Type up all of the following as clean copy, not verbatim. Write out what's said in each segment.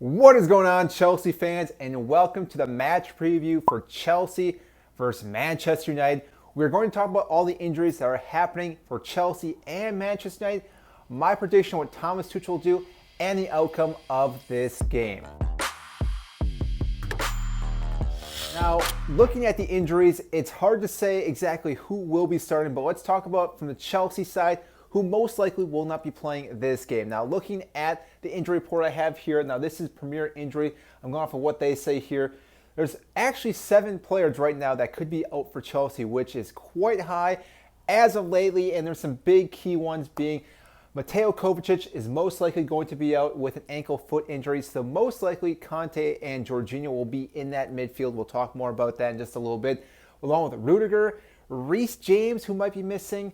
What is going on, Chelsea fans, and welcome to the match preview for Chelsea versus Manchester United. We're going to talk about all the injuries that are happening for Chelsea and Manchester United, my prediction what Thomas Tuchel will do, and the outcome of this game. Now, looking at the injuries, it's hard to say exactly who will be starting, but let's talk about from the Chelsea side, who most likely will not be playing this game. Now, looking at the injury report I have here, now this is Premier Injury. I'm going off of what they say here. There's actually 7 players right now that could be out for Chelsea, which is quite high as of lately, and there's some big key ones being Mateo Kovacic is most likely going to be out with an ankle foot injury, so most likely Conte and Jorginho will be in that midfield. We'll talk more about that in just a little bit, along with Rudiger, Reece James, who might be missing,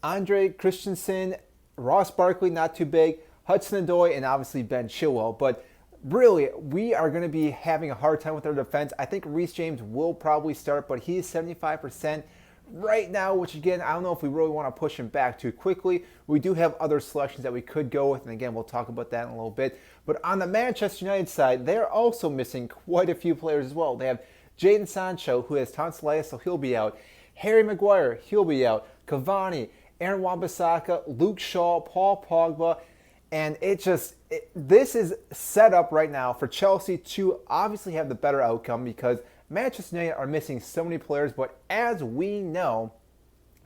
Andre Christensen, Ross Barkley, not too big, Hudson-Odoi, and obviously Ben Chilwell. But really, we are going to be having a hard time with our defense. I think Reece James will probably start, but he's 75% right now, which again, I don't know if we really want to push him back too quickly. We do have other selections that we could go with, and again, we'll talk about that in a little bit. But on the Manchester United side, they're also missing quite a few players as well. They have Jadon Sancho, who has tonsillitis, so he'll be out. Harry Maguire, he'll be out. Cavani, Aaron Wan-Bissaka, Luke Shaw, Paul Pogba, and this is set up right now for Chelsea to obviously have the better outcome because Manchester United are missing so many players, but as we know,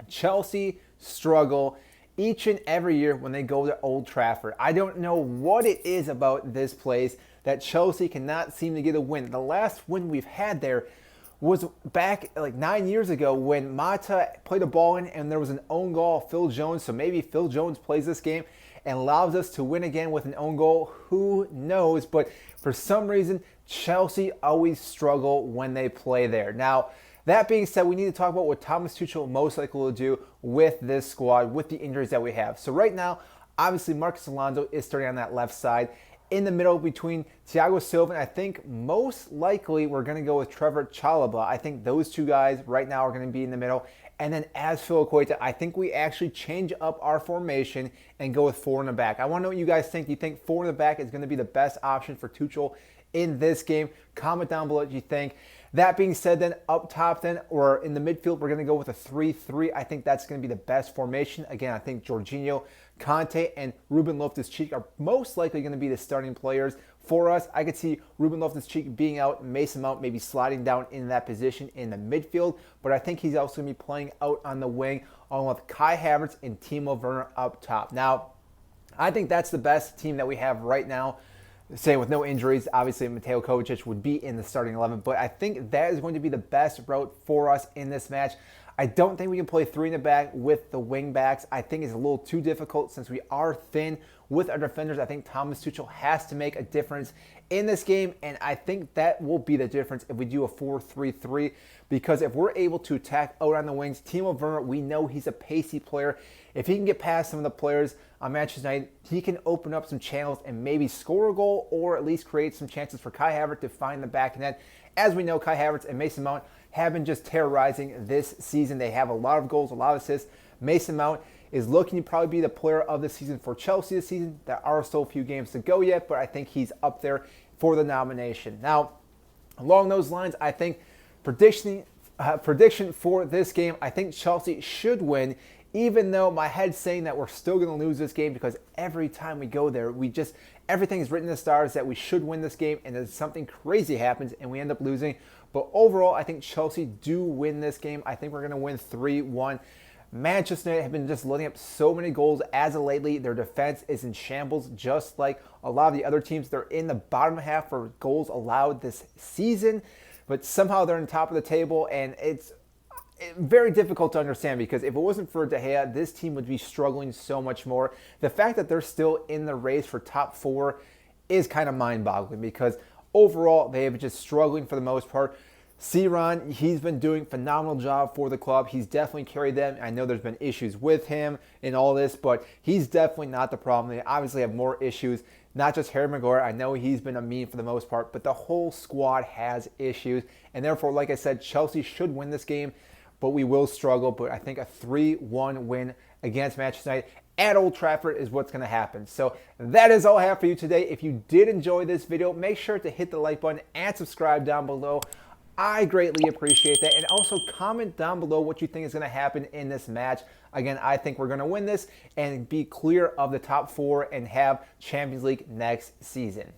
Chelsea struggle each and every year when they go to Old Trafford. I don't know what it is about this place that Chelsea cannot seem to get a win. The last win we've had there was back like 9 years ago when Mata played a ball in and there was an own goal of Phil Jones. So maybe Phil Jones plays this game and allows us to win again with an own goal. Who knows? But for some reason, Chelsea always struggle when they play there. Now, that being said, we need to talk about what Thomas Tuchel most likely will do with this squad, with the injuries that we have. So right now, obviously Marcos Alonso is starting on that left side. In the middle between Thiago Silva, and I think most likely we're going to go with Trevor Chalobah. I think those two guys right now are going to be in the middle. And then as Azpilicueta, I think we actually change up our formation and go with 4 in the back. I want to know what you guys think. Do you think 4 in the back is going to be the best option for Tuchel in this game? Comment down below what you think. That being said, then up top then, or in the midfield, we're going to go with a 3-3. I think that's going to be the best formation. Again, I think Jorginho, Conte, and Ruben Loftus-Cheek are most likely going to be the starting players for us. I could see Ruben Loftus-Cheek being out, Mason Mount maybe sliding down in that position in the midfield, but I think he's also going to be playing out on the wing along with Kai Havertz and Timo Werner up top. Now, I think that's the best team that we have right now. Say with no injuries, obviously Mateo Kovacic would be in the starting 11, but I think that is going to be the best route for us in this match. I don't think we can play 3 in the back with the wing backs. I think it's a little too difficult since we are thin with our defenders. I think Thomas Tuchel has to make a difference in this game, and I think that will be the difference if we do a 4-3-3, because if we're able to attack out on the wings, Timo Werner, we know he's a pacey player. If he can get past some of the players on Manchester United, he can open up some channels and maybe score a goal or at least create some chances for Kai Havertz to find the back net. As we know, Kai Havertz and Mason Mount have been just terrorizing this season. They have a lot of goals, a lot of assists. Mason Mount is looking to probably be the player of the season for Chelsea this season. There are still a few games to go yet, but I think he's up there for the nomination. Now, along those lines, I think prediction for this game, I think Chelsea should win, even though my head's saying that we're still going to lose this game because every time we go there, everything is written in the stars that we should win this game, and then something crazy happens and we end up losing. But overall, I think Chelsea do win this game. I think we're going to win 3-1. Manchester United have been just letting up so many goals as of lately. Their defense is in shambles, just like a lot of the other teams. They're in the bottom half for goals allowed this season, but somehow they're on top of the table, and it's very difficult to understand because if it wasn't for De Gea, this team would be struggling so much more. The fact that they're still in the race for top 4 is kind of mind-boggling because overall they have been just struggling for the most part. Ciron, he's been doing a phenomenal job for the club. He's definitely carried them. I know there's been issues with him in all this, but he's definitely not the problem. They obviously have more issues, not just Harry Maguire. I know he's been a meme for the most part, but the whole squad has issues. And therefore, like I said, Chelsea should win this game, but we will struggle. But I think a 3-1 win against Manchester United. at Old Trafford is what's going to happen. So that is all I have for you today. If you did enjoy this video, make sure to hit the like button and subscribe down below. I greatly appreciate that. And also comment down below what you think is going to happen in this match. Again, I think we're going to win this and be clear of the top 4 and have Champions League next season.